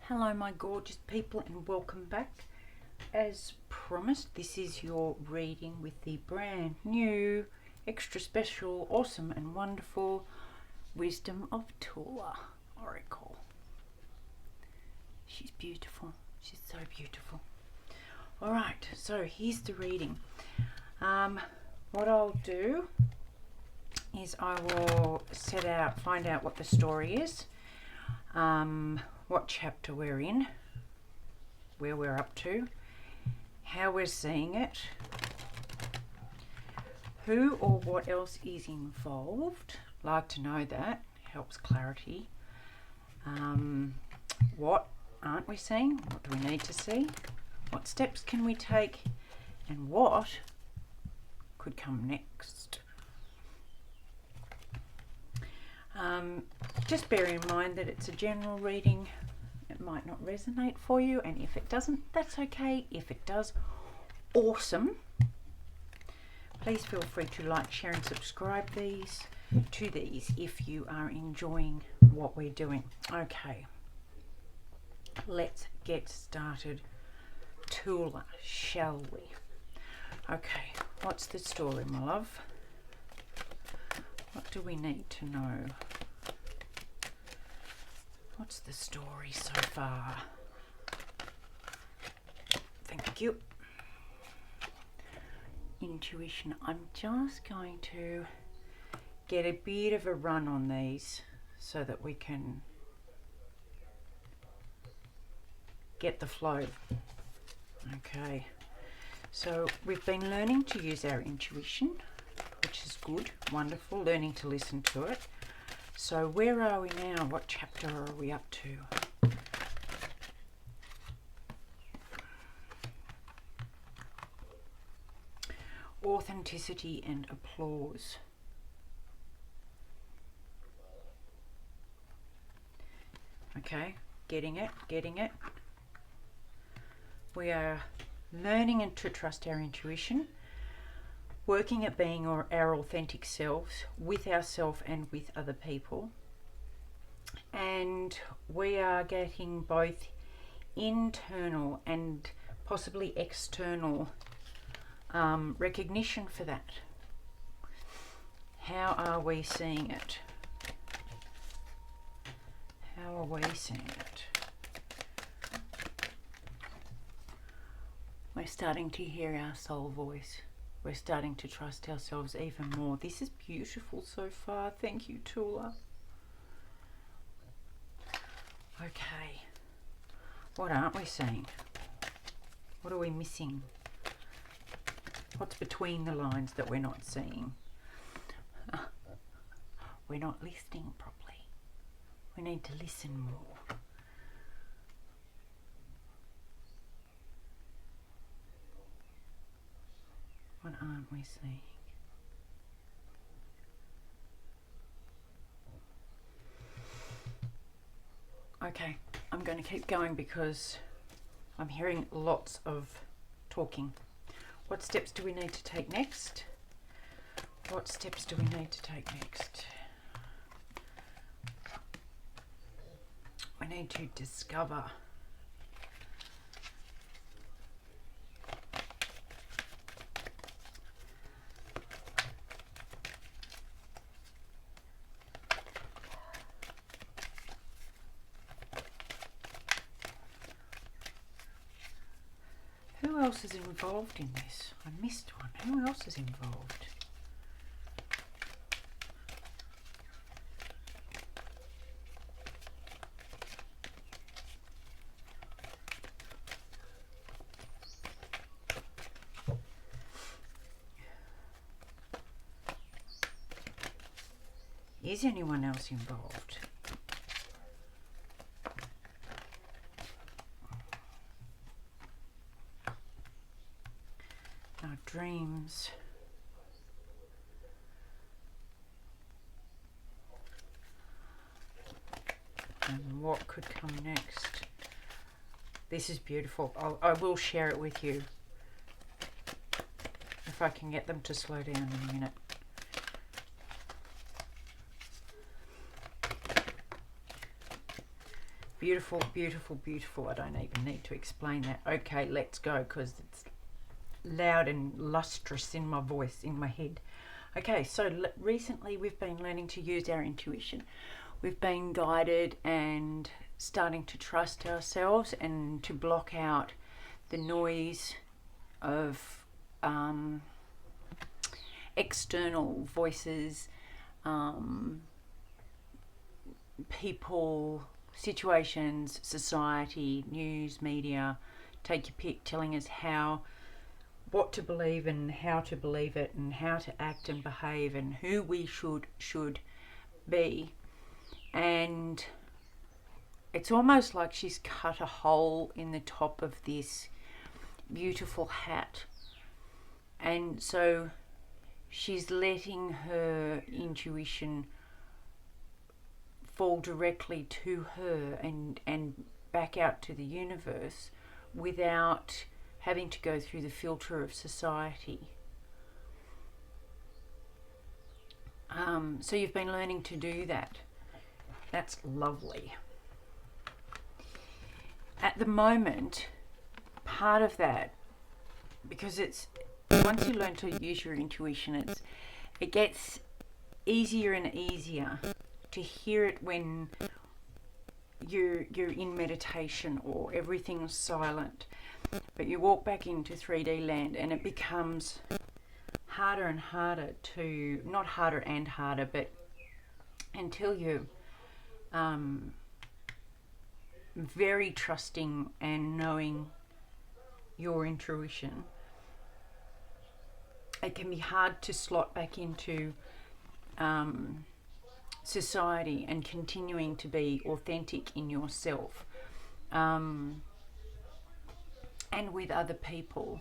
Hello my gorgeous people and welcome back. As promised, this is your reading with the brand new, extra special, awesome and wonderful Wisdom of Tula Oracle. She's beautiful. She's so beautiful. Alright, so here's the reading. What I'll do is I will find out what the story is, what chapter we're in, where we're up to, how we're seeing it, who or what else is involved. Like to know that, helps clarity. What aren't we seeing? What do we need to see? What steps can we take? And what could come next? Just bear in mind that it's a general reading. It might not resonate for you, and if it doesn't, that's okay. If it does, awesome. Please feel free to like, share and subscribe to these if you are enjoying what we're doing. Okay, let's get started. Tula, shall we? Okay, what's the story, my love? What do we need to know? What's the story so far? Thank you. Intuition. I'm just going to get a bit of a run on these so that we can get the flow. Okay. So we've been learning to use our intuition, which is good, wonderful, learning to listen to it. So where are we now? What chapter are we up to? Authenticity and applause. Okay, getting it. We are learning to trust our intuition, working at being our authentic selves with ourselves and with other people. And we are getting both internal and possibly external recognition for that. How are we seeing it? How are we seeing it? We're starting to hear our soul voice. We're starting to trust ourselves even more. This is beautiful so far. Thank you, Tula. Okay. What aren't we seeing? What are we missing? What's between the lines that we're not seeing? We're not listening properly. We need to listen more. What aren't we seeing? Okay, I'm going to keep going because I'm hearing lots of talking. What steps do we need to take next? What steps do we need to take next? We need to discover. Who else is involved in this? I missed one. Who else is involved? Is anyone else involved? Our dreams. And what could come next? This is beautiful. I will share it with you if I can get them to slow down in a minute. Beautiful, beautiful, beautiful. I don't even need to explain that. Okay, let's go, because it's loud and lustrous in my voice, in my head. Okay, so recently we've been learning to use our intuition. We've been guided and starting to trust ourselves and to block out the noise of external voices, people, situations, society, news, media, take your pick, telling us what to believe and how to believe it and how to act and behave and who we should be. And it's almost like she's cut a hole in the top of this beautiful hat, and so she's letting her intuition fall directly to her and back out to the universe without having to go through the filter of society. So you've been learning to do that. That's lovely. At the moment, part of that, because it's once you learn to use your intuition, it gets easier and easier to hear it when you're in meditation or everything's silent, but you walk back into 3D land and it becomes harder and harder to, not harder and harder, but until you very trusting and knowing your intuition, it can be hard to slot back into society and continuing to be authentic in yourself and with other people.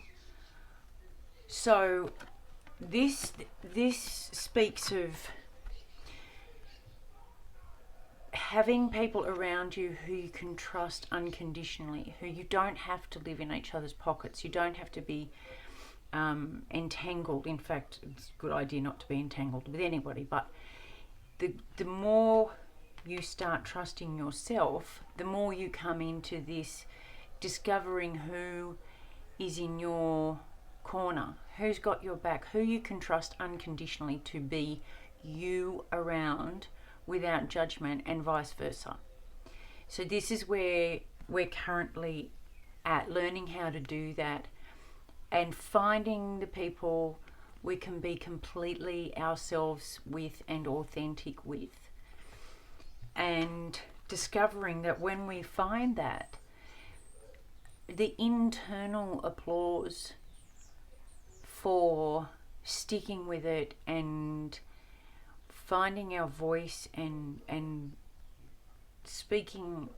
So this speaks of having people around you who you can trust unconditionally, who you don't have to live in each other's pockets. You don't have to be entangled. In fact, it's a good idea not to be entangled with anybody, but the more you start trusting yourself, the more you come into this discovering who is in your corner, who's got your back, who you can trust unconditionally to be you around without judgment, and vice versa. So this is where we're currently at, learning how to do that and finding the people we can be completely ourselves with and authentic with, and discovering that when we find that, the internal applause for sticking with it and finding our voice and speaking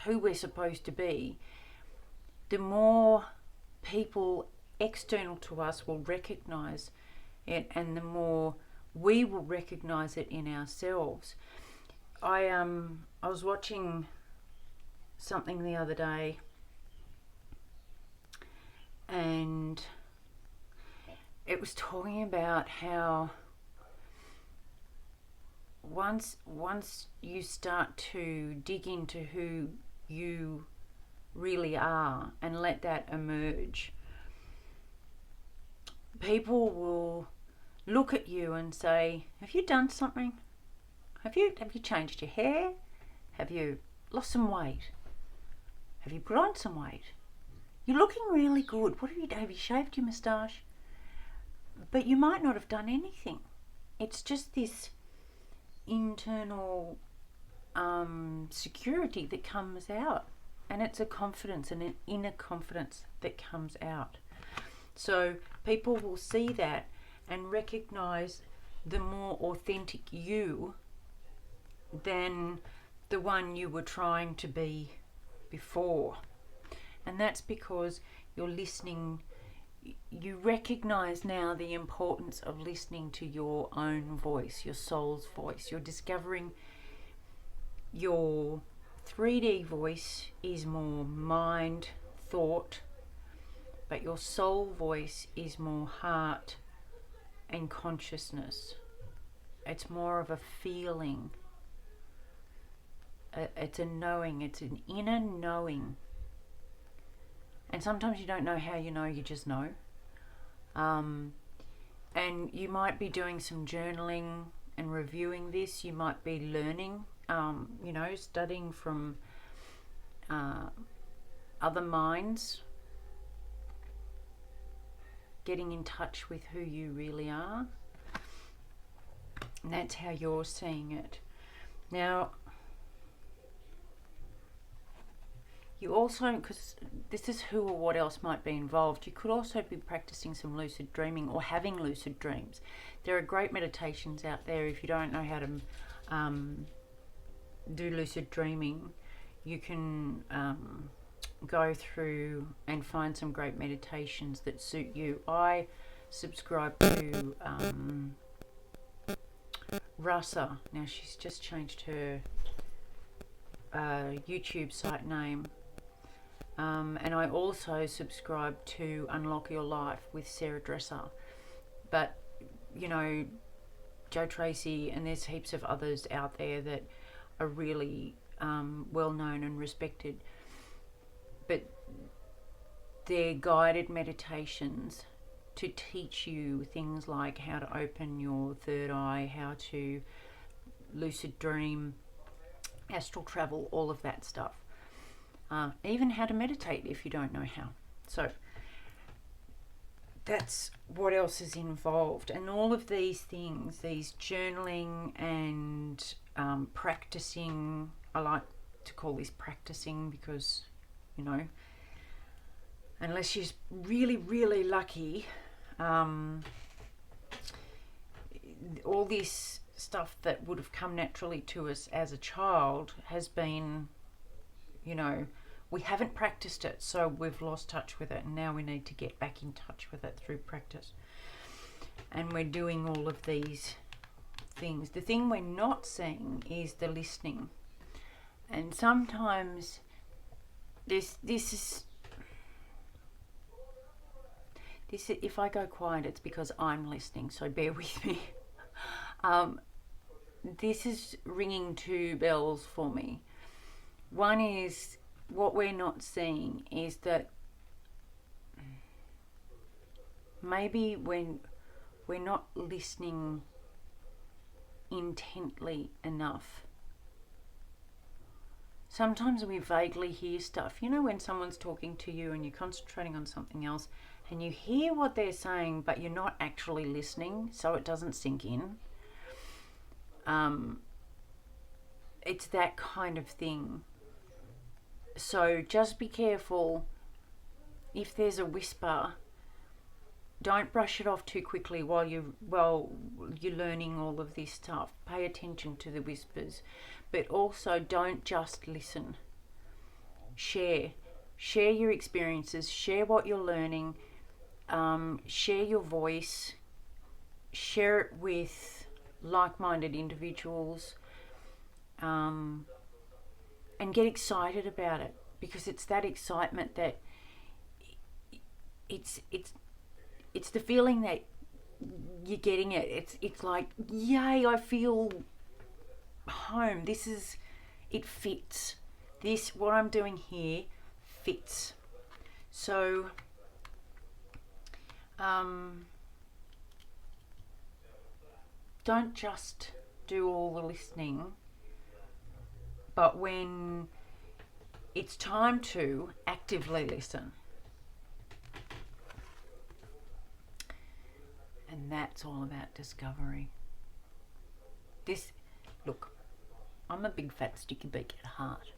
who we're supposed to be, the more people external to us will recognize it, and the more we will recognize it in ourselves. I was watching something the other day, and it was talking about how once you start to dig into who you really are and let that emerge, people will look at you and say, have you done something? Have you changed your hair? Have you lost some weight? Have you put on some weight? You're looking really good. What have you done? Have you shaved your moustache? But you might not have done anything. It's just this internal security that comes out, and it's a confidence and an inner confidence that comes out. So people will see that and recognize the more authentic you than the one you were trying to be before. And that's because you're listening. You recognize now the importance of listening to your own voice, your soul's voice. You're discovering your 3D voice is more mind, thought, but your soul voice is more heart and consciousness. It's more of a feeling. it's a knowing, it's an inner knowing. And sometimes you don't know how you know, you just know. And you might be doing some journaling and reviewing this. You might be learning, studying from other minds, getting in touch with who you really are. And that's how you're seeing it. Now, you also, because this is who or what else might be involved, you could also be practicing some lucid dreaming or having lucid dreams. There are great meditations out there. If you don't know how to do lucid dreaming, you can go through and find some great meditations that suit you. I subscribe to Rasa. Now she's just changed her YouTube site name. And I also subscribe to Unlock Your Life with Sarah Dresser. But, Joe Tracy, and there's heaps of others out there that are really well known and respected. But they're guided meditations to teach you things like how to open your third eye, how to lucid dream, astral travel, all of that stuff. Even how to meditate if you don't know how. So that's what else is involved. And all of these things, these journaling and practicing, I like to call this practicing because, unless you're really, really lucky, all this stuff that would have come naturally to us as a child has been, we haven't practiced it, so we've lost touch with it, and now we need to get back in touch with it through practice. And we're doing all of these things. The thing we're not seeing is the listening. And sometimes this is if I go quiet, it's because I'm listening, so bear with me. This is ringing two bells for me. One is, what we're not seeing is that maybe when we're not listening intently enough. Sometimes we vaguely hear stuff. When someone's talking to you and you're concentrating on something else and you hear what they're saying, but you're not actually listening, so it doesn't sink in. It's that kind of thing. So just be careful. If there's a whisper, don't brush it off too quickly while you're learning all of this stuff. Pay attention to the whispers, but also don't just listen. Share your experiences, share what you're learning, share your voice, share it with like-minded individuals, and get excited about it, because it's that excitement that it's the feeling that you're getting it. It's like, yay, I feel home. It fits. What I'm doing here fits. So don't just do all the listening, but when it's time to actively listen. And that's all about discovery. Look, I'm a big fat sticky beak at heart.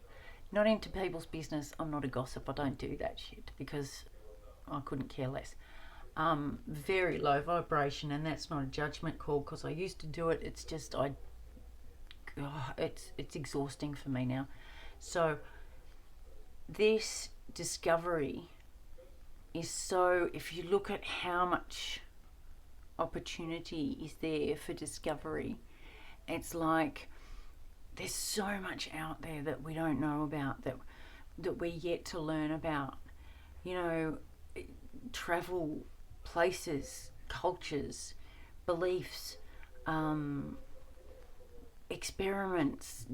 Not into people's business. I'm not a gossip. I don't do that shit because I couldn't care less. Very low vibration, and that's not a judgment call because I used to do it. It's just it's exhausting for me now. So this discovery is if you look at how much opportunity is there for discovery, it's like there's so much out there that we don't know about, that we're yet to learn about. Travel, places, cultures, beliefs, experiments,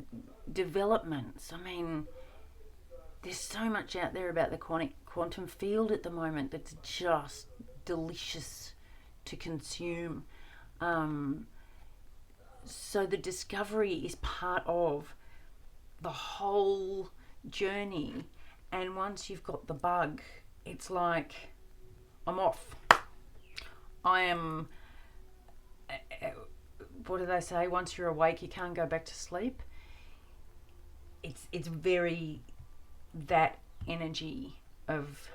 developments. I mean, there's so much out there about the quantum field at the moment that's just delicious to consume. So the discovery is part of the whole journey, and once you've got the bug, it's like, I'm off. I am, what do they say, once you're awake you can't go back to sleep. It's very that energy of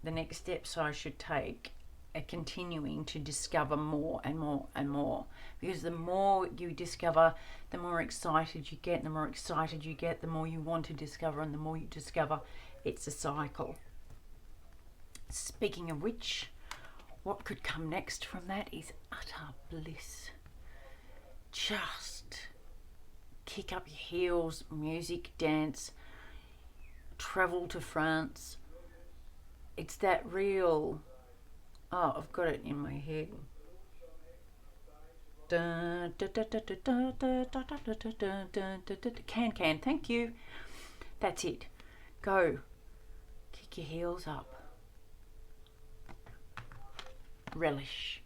the next steps I should take are continuing to discover more and more and more, because the more you discover, the more excited you get, and the more excited you get, the more you want to discover, and the more you discover, it's a cycle. Speaking of which, what could come next from that is utter bliss. Just kick up your heels, music, dance, travel to France. It's that real, oh, I've got it in my head. Can, thank you. That's it. Go. Kick your heels up. Relish.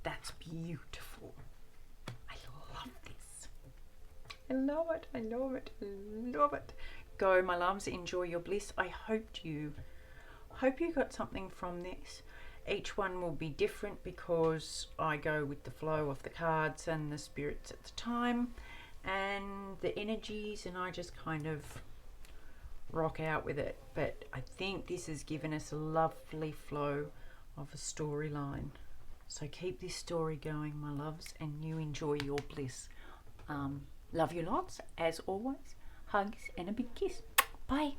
That's beautiful. I love this. I love it. I love it. I love it. Go, my loves. Enjoy your bliss. I hope you got something from this. Each one will be different because I go with the flow of the cards and the spirits at the time and the energies, and I just kind of rock out with it. But I think this has given us a lovely flow of a storyline. So keep this story going, my loves, and you enjoy your bliss. Love you lots, as always. Hugs and a big kiss. Bye.